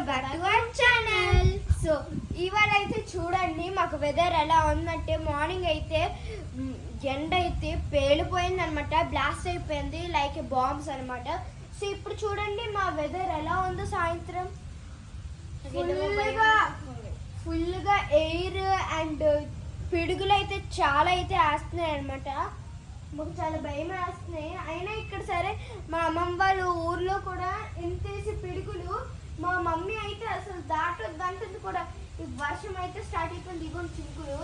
Welcome back to our channel. So ఇవాళ అయితే చూడండి మాకు వెదర్ ఎలా ఉందంటే మార్నింగ్ అయితే ఎండ అయితే పేలిపోయింది అనమాట, బ్లాస్ట్ అయిపోయింది లైక్ బాంబ్స్ అనమాట. సో ఇప్పుడు చూడండి మా వెదర్ ఎలా ఉందో, సాయంత్రం ఫుల్గా ఎయిర్ అండ్ పిడుగులు అయితే చాలా అయితే వేస్తున్నాయి అనమాట. మాకు చాలా భయం వేస్తున్నాయి. అయినా ఇక్కడ సరే మా అమ్మమ్మ వాళ్ళ ఊర్లో కూడా ఎంతేసి పిడుగులు, మా మమ్మీ అయితే అసలు దాటొద్దంటుంది కూడా. ఈ వర్షం అయితే స్టార్ట్ అయిపోయింది, ఇగోండి చినుకులు.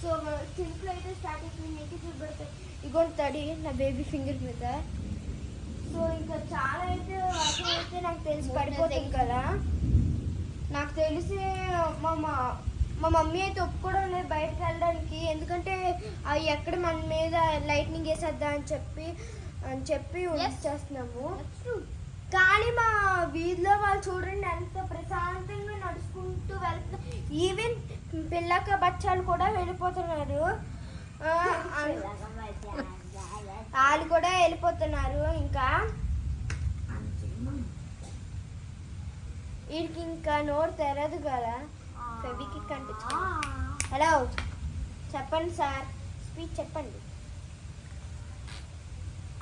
సో చినుకులు అయితే స్టార్ట్ అయిపోయింది, మీకు చూపెడతాయి ఇగోండి తడి నా బేబీ ఫింగర్ మీద. సో ఇంకా చాలా అయితే వర్షం అయితే నాకు తెలిసి పడిపోతుంది కదా. నాకు తెలిసి మా మమ్మీ అయితే ఒప్పుకోవడం లేదు బయటకు వెళ్ళడానికి, ఎందుకంటే అవి ఎక్కడ మన మీద లైట్నింగ్ వేసేద్దా అని చెప్పి చేస్తున్నాము. కానీ మా వీధిలో వాళ్ళు చూడండి ఎంత ప్రశాంతంగా నడుచుకుంటూ వెళ్తున్నారు. ఈవెన్ పిల్లక బచ్చాలు కూడా వెళ్ళిపోతున్నారు, వాళ్ళు కూడా వెళ్ళిపోతున్నారు. ఇంకా వీడికి ఇంకా నోరు తెరదు కదా, ఫెవికిక్ అంటే. హలో చెప్పండి సార్, స్పీచ్ చెప్పండి.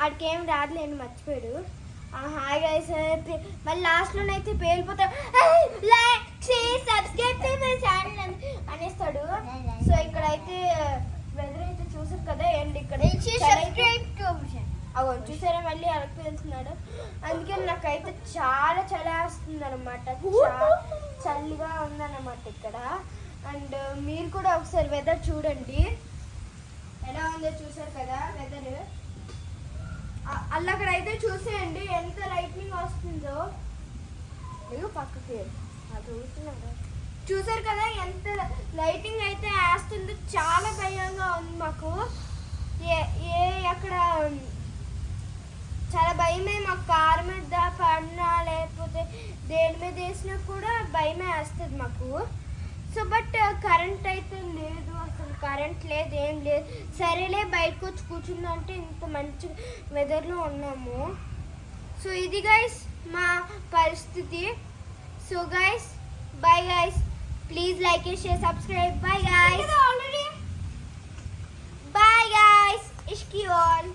ఆడికి ఏం రాదులేని మర్చిపోయాడు. హాయ్ గైస్, మళ్ళీ లాస్ట్లోనైతే పేలిపోతాడు, సబ్స్క్రైబ్ అనేస్తాడు. సో ఇక్కడైతే వెదర్ అయితే చూసారు కదా, అండ్ ఇక్కడ అవు చూసారా మళ్ళీ అరకు వెళ్తున్నాడు. అందుకని నాకైతే చాలా చలేస్తుంది అనమాట, చలిగా ఉందన్నమాట ఇక్కడ. అండ్ మీరు కూడా ఒకసారి వెదర్ చూడండి ఎలా ఉందో, చూసారు కదా వెదర్. అక్కడ అయితే చూసేయండి ఎంత లైట్నింగ్ వస్తుందో. పక్కకి చూసారు కదా ఎంత లైటింగ్ అయితే వేస్తుందో, చాలా భయంగా ఉంది మాకు. అక్కడ చాలా భయమే మాకు, కారు మీద పడినా లేకపోతే దేని మీద వేసినా కూడా భయమే వేస్తుంది మాకు. సో బట్ కరెంట్ అయితే లేదు, అసలు కరెంట్ లేదు, ఏం లేదు. సరేలే బయటకు వచ్చి కూర్చుందంటే ఇంత మంచి వెదర్లో ఉన్నాము. సో ఇది గైస్ మా పరిస్థితి. So guys bye guys, please like and share, subscribe. Bye guys, bye guys, ఇష్కి ఆల్.